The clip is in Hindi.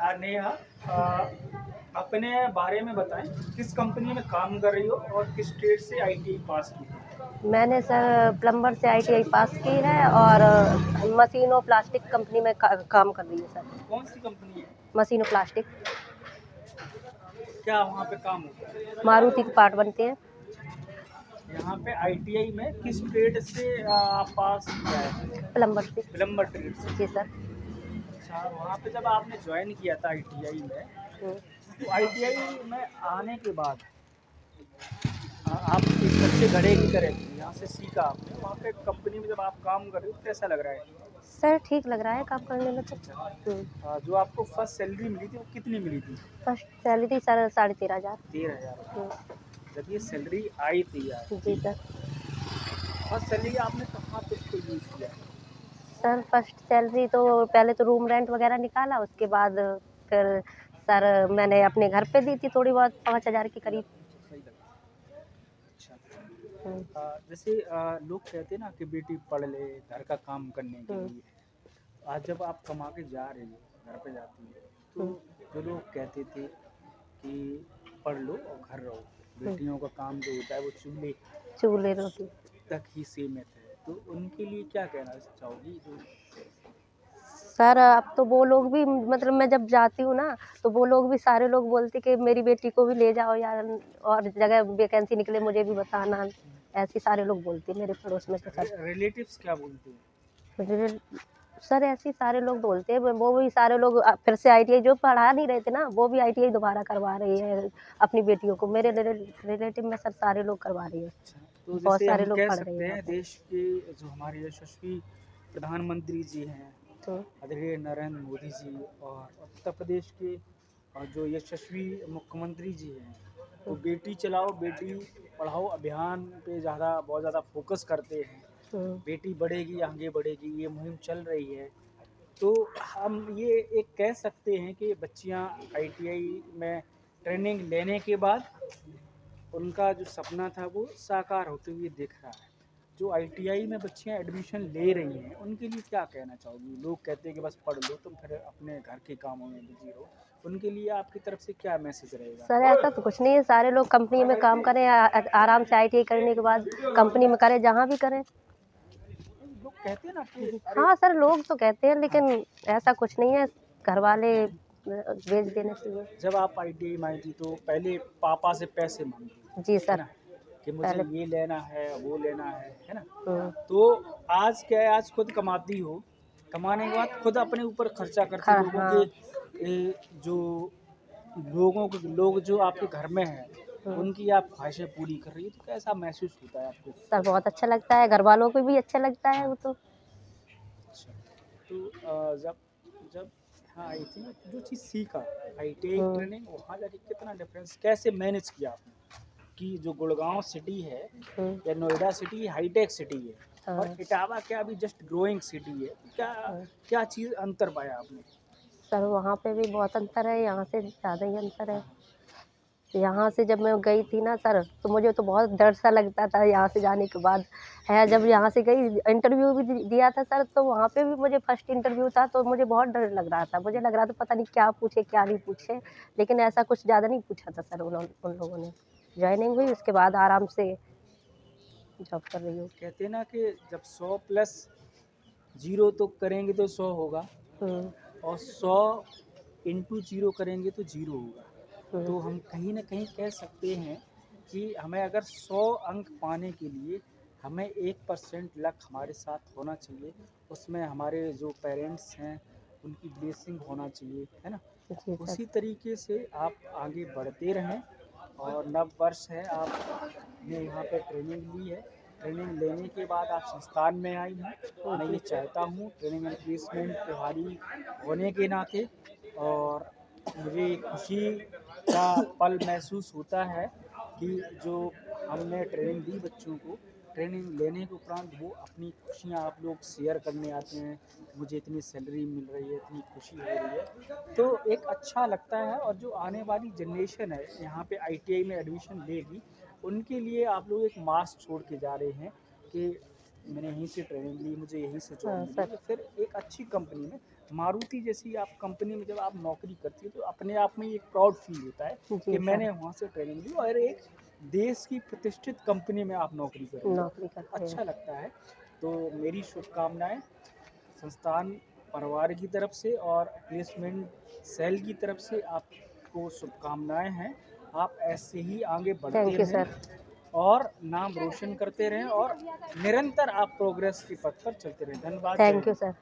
नेहा, अपने बारे में बताएं, किस कंपनी में काम कर रही हो और किस ट्रेड से आईटीआई पास की हो? मैंने सर प्लम्बर से आईटीआई पास की है और मशीनो प्लास्टिक कंपनी में काम कर रही है सर। कौन सी कंपनी है? मशीनो प्लास्टिक, क्या वहाँ पे काम होता है? मारुति के पार्ट बनते हैं। यहाँ पे आईटीआई में किस ट्रेड से आप पास किया है? प्लम्बर से। प्लम्बर ट्रेड से। जी सर। अच्छा, वहाँ पे जब आपने ज्वाइन किया था आईटीआई में, हम्म। तो आईटीआई में आने के बाद आप एक कच्चे घड़े की तरह थे, यहाँ से सीखा आपने, वहाँ पे कंपनी में जब आप काम कर रहे हो कैसा लग रहा है? सर ठीक लग रहा है काम करने में तो। जो आपको फर्स्ट सैलरी मिली थी वो कितनी मिली थी? First salary sir 13,500। 13,000। जब ये सैलरी आई थी जी आपकी, सर। फर्स्ट सैलरी आपने कहाँ पे उसको यूज़ किया? सर फर्स्ट सैलरी तो पहले तो रूम रेंट वगैरह निकाला, उसके बाद फिर सर मैंने अपने घर पे दी थी थोड़ी बहुत 5,000 के करीब। सही लगा। अच्छा। हम्म। जैसे लोग कहते हैं ना कि बेटी पढ़ ले घर का काम करने के हम्म। लिए। आज जब आप कमा के जा रही हो, घर पे जाती हो, तो हम्म। जो लोग कहते थे कि पढ़ लो और घर रहो, हम्म। बेटियों का काम जो होता है वो चूल्हे चूल्हे रोटी। तक ही सीमित है, तो उनके लिए क्या कहना चाहोगी? जो सर अब तो वो लोग भी मतलब मैं जब जाती हूँ ना, तो वो लोग भी सारे लोग बोलते कि मेरी बेटी को भी ले जाओ यार, और जगह वैकेंसी निकले मुझे भी बताना। ऐसे सारे लोग बोलते हैं मेरे पड़ोस में तो सर। रिलेटिव्स क्या बोलते हैं? मुझे सर ऐसे ही सारे लोग बोलते हैं, वो भी सारे लोग फिर से आईटीआई जो पढ़ा नहीं रहे थे ना, वो भी आईटीआई दोबारा करवा रही है अपनी बेटियों को। मेरे रिलेटिव में सर सारे लोग करवा रही है। अच्छा, तो बहुत जैसे सारे हम लोग कह पढ़ रहे हैं सकते यहाँ हैं पे। देश के जो हमारे यशस्वी प्रधानमंत्री जी हैं, तो आदरणीय नरेंद्र मोदी जी, और उत्तर प्रदेश के जो यशस्वी मुख्यमंत्री जी हैं, वो बेटी चलाओ बेटी पढ़ाओ अभियान पे बहुत ज़्यादा फोकस करते हैं। बेटी बढ़ेगी आगे बढ़ेगी, ये मुहिम चल रही है। तो हम ये एक कह सकते हैं कि बच्चियां आईटीआई में ट्रेनिंग लेने के बाद उनका जो सपना था वो साकार होते हुए दिख रहा है। जो आईटीआई में बच्चियां एडमिशन ले रही हैं उनके लिए क्या कहना चाहोगी? लोग कहते हैं कि बस पढ़ लो तुम, फिर अपने घर के कामों में बिजी रहो, उनके लिए आपकी तरफ से क्या मैसेज रहेगा? सर ऐसा तो कुछ नहीं है, सारे लोग कंपनी में काम करें, आराम से आईटीआई करने के बाद कंपनी में करें, जहाँ भी करें। लोग कहते हैं ना कि अरे हाँ सर लोग तो कहते हैं, लेकिन ऐसा कुछ नहीं है, घर वाले भेज देने चाहिए। जब आप आईटीआई में आई थी तो पहले पापा से पैसे मांगे, जी है सर। ना, कि मुझे पहले। ये लेना है वो लेना है ना? हम्म। तो आज क्या है, आज खुद कमाती हो, कमाने के बाद खुद अपने ऊपर खर्चा करती, लोगों के हाँ। जो लोग जो आपके घर में हैं हम्म। उनकी आप ख्वाहिशें पूरी कर रही है, तो कैसा महसूस होता है आपको? सर बहुत अच्छा लगता है, घर वालों को भी अच्छा लगता है वो तो। अच्छा, तो जब जब यहाँ आई थी ना, जो चीज़ सीखा आईटीआई हम्म। ट्रेनिंग, वहाँ जाके कितना डिफरेंस कैसे मैनेज किया आपने? कि जो गुड़गांव सिटी है हम्म। या नोएडा सिटी हाईटेक सिटी है, और हाँ। इटावा क्या अभी जस्ट ग्रोइंग सिटी है, तो क्या हाँ। क्या चीज़ अंतर पाया आपने? सर वहाँ पे भी बहुत अंतर है, यहाँ से ज़्यादा ही अंतर है। हाँ, यहाँ से जब मैं गई थी ना सर, तो मुझे तो बहुत डर सा लगता था यहाँ से जाने के बाद। है जब यहाँ से गई, इंटरव्यू भी दिया था सर, तो वहाँ पे भी मुझे फर्स्ट इंटरव्यू था, तो मुझे बहुत डर लग रहा था। मुझे लग रहा था पता नहीं क्या पूछे क्या नहीं पूछे, लेकिन ऐसा कुछ ज़्यादा नहीं पूछा था सर उन लोगों ने। ज्वाइनिंग हुई उसके बाद आराम से जॉब कर रही हूँ। कहते हैं ना कि जब 100 प्लस जीरो तो करेंगे तो 100 होगा, हम्म। और 100 इंटू जीरो करेंगे तो जीरो होगा। हम्म। तो हम कहीं ना कहीं कह सकते हैं कि हमें अगर 100 अंक पाने के लिए हमें 1% लक हमारे साथ होना चाहिए, उसमें हमारे जो पेरेंट्स हैं उनकी ब्लेसिंग होना चाहिए, है ना? जी सर। उसी तरीके से आप आगे बढ़ते रहें। और नव वर्ष है, आपने यहाँ पे ट्रेनिंग ली है, ट्रेनिंग लेने के बाद आप संस्थान में आई हैं। मैं जी ये सर। चाहता हूँ ट्रेनिंग एंड प्लेसमेंट प्रभारी होने के नाते, और मुझे खुशी का पल महसूस होता है कि जो हमने ट्रेनिंग दी बच्चों को, ट्रेनिंग लेने के उपरांत वो अपनी खुशियाँ आप लोग शेयर करने आते हैं, मुझे इतनी सैलरी मिल रही है, इतनी खुशी हो रही है, तो एक अच्छा लगता है। और जो आने वाली जनरेशन है यहाँ पे आईटीआई में एडमिशन लेगी, उनके लिए आप लोग एक मार्क्स छोड़ के जा रहे हैं कि मैंने यहीं से ट्रेनिंग ली, मुझे यहीं से जॉब हाँ मिली, सर। या फिर एक अच्छी कंपनी में मारुति जैसी आप कंपनी में जब आप नौकरी करती हो तो अपने आप में एक प्राउड फील होता है जी कि सर। मैंने वहाँ से ट्रेनिंग ली और एक देश की प्रतिष्ठित कंपनी में आप नौकरी कर रही हो, नौकरी करते हैं। अच्छा लगता है। तो मेरी शुभकामनाएं संस्थान परिवार की तरफ से और प्लेसमेंट सेल की तरफ से आपको शुभकामनाएं हैं। आप ऐसे ही आगे बढ़ते थैंक यू रहें सर। और नाम रोशन करते रहें और निरंतर आप प्रोग्रेस के पथ पर चलते रहें। धन्यवाद, जय थैंक यू हिंद। सर।